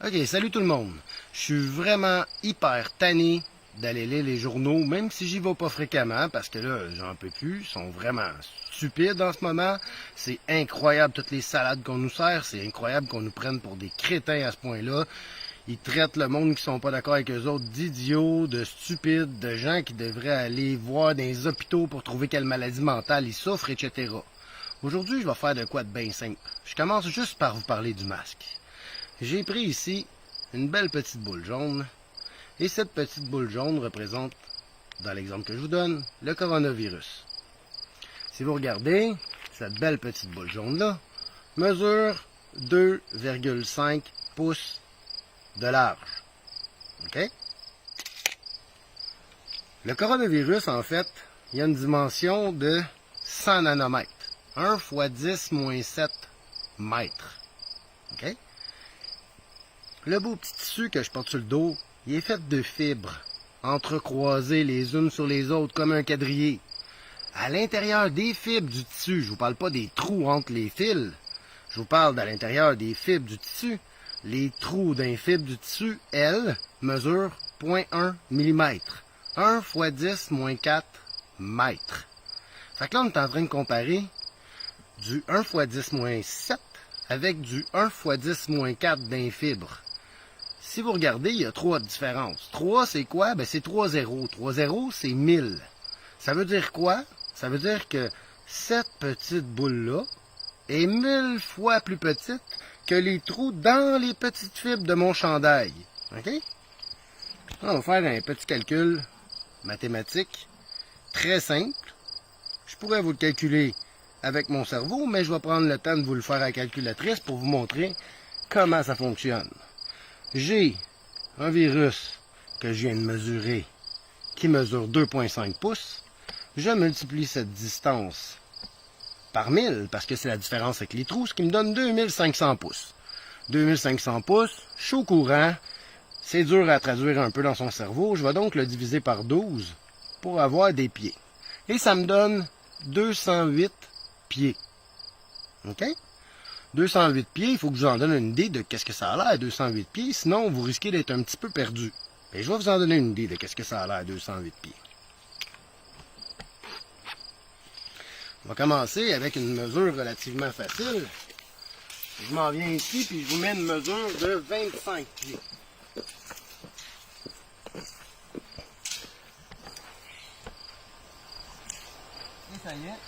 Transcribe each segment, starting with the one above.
Ok, salut tout le monde. Je suis vraiment hyper tanné d'aller lire les journaux, même si j'y vais pas fréquemment, parce que là, j'en peux plus. Ils sont vraiment stupides en ce moment. C'est incroyable toutes les salades qu'on nous sert. C'est incroyable qu'on nous prenne pour des crétins à ce point-là. Ils traitent le monde qui sont pas d'accord avec eux autres d'idiots, de stupides, de gens qui devraient aller voir dans les hôpitaux pour trouver quelle maladie mentale ils souffrent, etc. Aujourd'hui, je vais faire de quoi de bien simple. Je commence juste par vous parler du masque. J'ai pris ici une belle petite boule jaune, et cette petite boule jaune représente, dans l'exemple que je vous donne, le coronavirus. Si vous regardez, cette belle petite boule jaune-là mesure 2,5 pouces de large. OK? Le coronavirus, en fait, il y a une dimension de 100 nanomètres. 1 fois 10 moins 7 mètres. OK? Le beau petit tissu que je porte sur le dos, il est fait de fibres, entrecroisées les unes sur les autres comme un quadrillé. À l'intérieur des fibres du tissu, je vous parle pas des trous entre les fils, je vous parle de l'intérieur des fibres du tissu. Les trous d'un fibre du tissu, elles, mesurent 0,1 mm. 1 fois 10 moins 4 mètres. Fait que là, on est en train de comparer du 1 fois 10 moins 7 avec du 1 fois 10 moins 4 d'un fibre. Si vous regardez, il y a 3 différences. 3, c'est quoi? Ben, c'est 3 zéros. 3 zéros, c'est 1000. Ça veut dire quoi? Ça veut dire que cette petite boule-là est 1000 fois plus petite que les trous dans les petites fibres de mon chandail. OK? On va faire un petit calcul mathématique très simple. Je pourrais vous le calculer avec mon cerveau, mais je vais prendre le temps de vous le faire à la calculatrice pour vous montrer comment ça fonctionne. J'ai un virus que je viens de mesurer qui mesure 2,5 pouces. Je multiplie cette distance par 1000 parce que c'est la différence avec les trous, ce qui me donne 2500 pouces. 2500 pouces, je suis au courant, c'est dur à traduire un peu dans son cerveau. Je vais donc le diviser par 12 pour avoir des pieds. Et ça me donne 208 pieds. OK? 208 pieds, il faut que je vous en donne une idée de qu'est-ce que ça a l'air, 208 pieds, sinon vous risquez d'être un petit peu perdu. Et je vais vous en donner une idée de qu'est-ce que ça a l'air, 208 pieds. On va commencer avec une mesure relativement facile. Je m'en viens ici, puis je vous mets une mesure de 25 pieds. Et ça y est.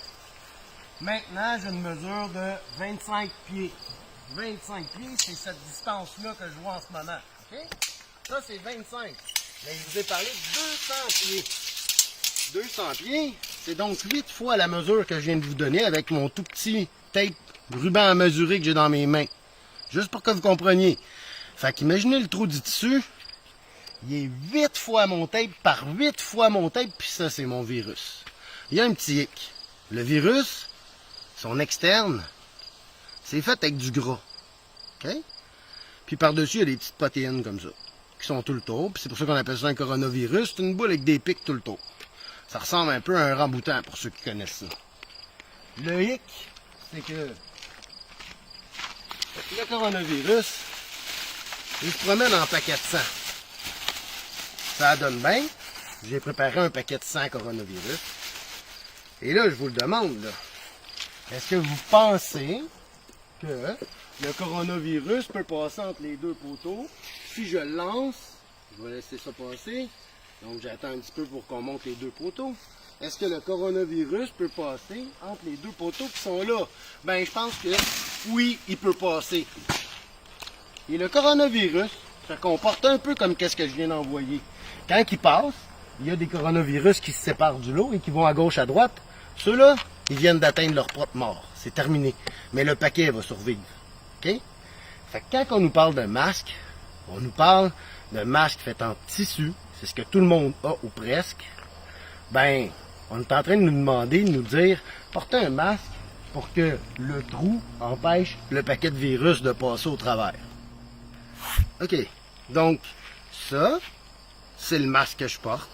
Maintenant, j'ai une mesure de 25 pieds. 25 pieds, c'est cette distance-là que je vois en ce moment. OK? Ça, c'est 25. Mais je vous ai parlé de 200 pieds. 200 pieds, c'est donc 8 fois la mesure que je viens de vous donner avec mon tout petit tape ruban à mesurer que j'ai dans mes mains. Juste pour que vous compreniez. Fait qu'imaginez le trou du tissu. Il est 8 fois mon tape par 8 fois mon tape, puis ça, c'est mon virus. Il y a un petit hic. Le virus, son externe, c'est fait avec du gras. OK? Puis par-dessus, il y a des petites protéines comme ça, qui sont tout le tour. Puis c'est pour ça qu'on appelle ça un coronavirus. C'est une boule avec des pics tout le tour. Ça ressemble un peu à un ramboutan, pour ceux qui connaissent ça. Le hic, c'est que le coronavirus, il se promène en paquet de sang. Ça donne bien. J'ai préparé un paquet de 100 coronavirus. Et là, je vous le demande, là. Est-ce que vous pensez que le coronavirus peut passer entre les deux poteaux? Si je le lance, je vais laisser ça passer. Donc, j'attends un petit peu pour qu'on monte les deux poteaux. Est-ce que le coronavirus peut passer entre les deux poteaux qui sont là? Ben, je pense que oui, il peut passer. Et le coronavirus se comporte un peu comme qu'est-ce que je viens d'envoyer. Quand il passe, il y a des coronavirus qui se séparent du lot et qui vont à gauche, à droite. Ceux-là, ils viennent d'atteindre leur propre mort. C'est terminé. Mais le paquet va survivre. OK? Fait que quand on nous parle de masque, on nous parle de masque fait en tissu. C'est ce que tout le monde a ou presque. Ben, on est en train de nous demander, de nous dire, portez un masque pour que le trou empêche le paquet de virus de passer au travers. OK. Donc, ça, c'est le masque que je porte.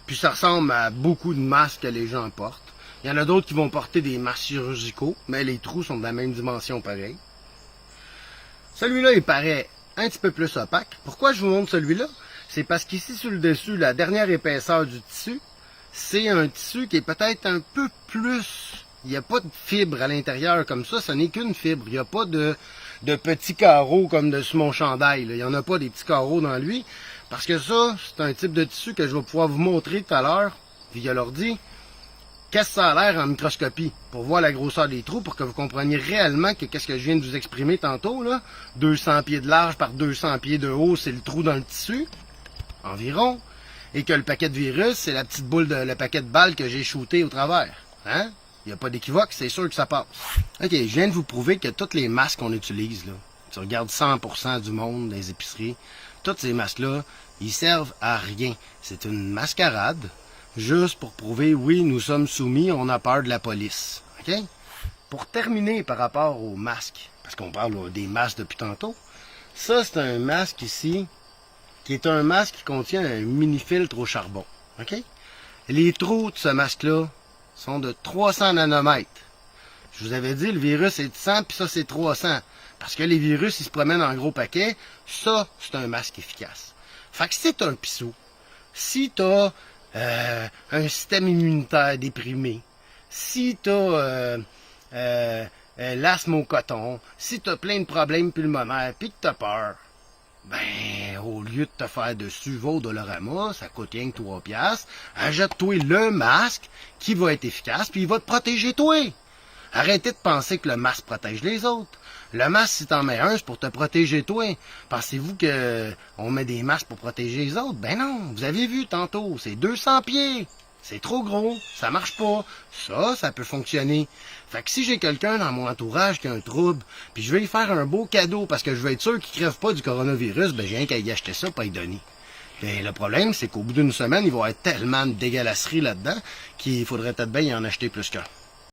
Puis ça ressemble à beaucoup de masques que les gens portent. Il y en a d'autres qui vont porter des masques chirurgicaux, mais les trous sont de la même dimension pareil. Celui-là, il paraît un petit peu plus opaque. Pourquoi je vous montre celui-là? C'est parce qu'ici sur le dessus, la dernière épaisseur du tissu, c'est un tissu qui est peut-être un peu plus... Il n'y a pas de fibre à l'intérieur comme ça, ce n'est qu'une fibre. Il n'y a pas de petits carreaux comme sur mon chandail. Là. Il n'y en a pas des petits carreaux dans lui. Parce que ça, c'est un type de tissu que je vais pouvoir vous montrer tout à l'heure via l'ordi. Qu'est-ce que ça a l'air en microscopie pour voir la grosseur des trous, pour que vous compreniez réellement que qu'est-ce que je viens de vous exprimer tantôt, là. 200 pieds de large par 200 pieds de haut, c'est le trou dans le tissu, environ. Et que le paquet de virus, c'est la petite boule, le paquet de balles que j'ai shooté au travers. Hein? Il n'y a pas d'équivoque, c'est sûr que ça passe. OK, je viens de vous prouver que toutes les masques qu'on utilise, là, tu regardes 100% du monde dans les épiceries, toutes ces masques-là, ils servent à rien. C'est une mascarade. Juste pour prouver, oui, nous sommes soumis, on a peur de la police. OK? Pour terminer par rapport aux masques, parce qu'on parle des masques depuis tantôt, ça, c'est un masque ici, qui est un masque qui contient un mini-filtre au charbon. OK? Les trous de ce masque-là sont de 300 nanomètres. Je vous avais dit, le virus est de 100, puis ça, c'est 300. Parce que les virus, ils se promènent en gros paquets. Ça, c'est un masque efficace. Fait que si t'as un pissou, si t'as un système immunitaire déprimé, si t'as l'asthme au coton, si t'as plein de problèmes pulmonaires, puis que t'as peur, ben, au lieu de te faire dessus, va au Dolorama, ça coûte rien que 3 piastres, achète-toi le masque qui va être efficace, puis il va te protéger toi. Arrêtez de penser que le masque protège les autres. Le masque, si t'en mets un, c'est pour te protéger toi. Pensez-vous que on met des masques pour protéger les autres? Ben non, vous avez vu tantôt, c'est 200 pieds. C'est trop gros, ça marche pas. Ça peut fonctionner. Fait que si j'ai quelqu'un dans mon entourage qui a un trouble, puis je vais lui faire un beau cadeau parce que je veux être sûr qu'il crève pas du coronavirus, ben j'ai rien qu'à y acheter ça pour y donner. Et le problème, c'est qu'au bout d'une semaine, il va y avoir tellement de dégueulasseries là-dedans qu'il faudrait peut-être bien y en acheter plus qu'un.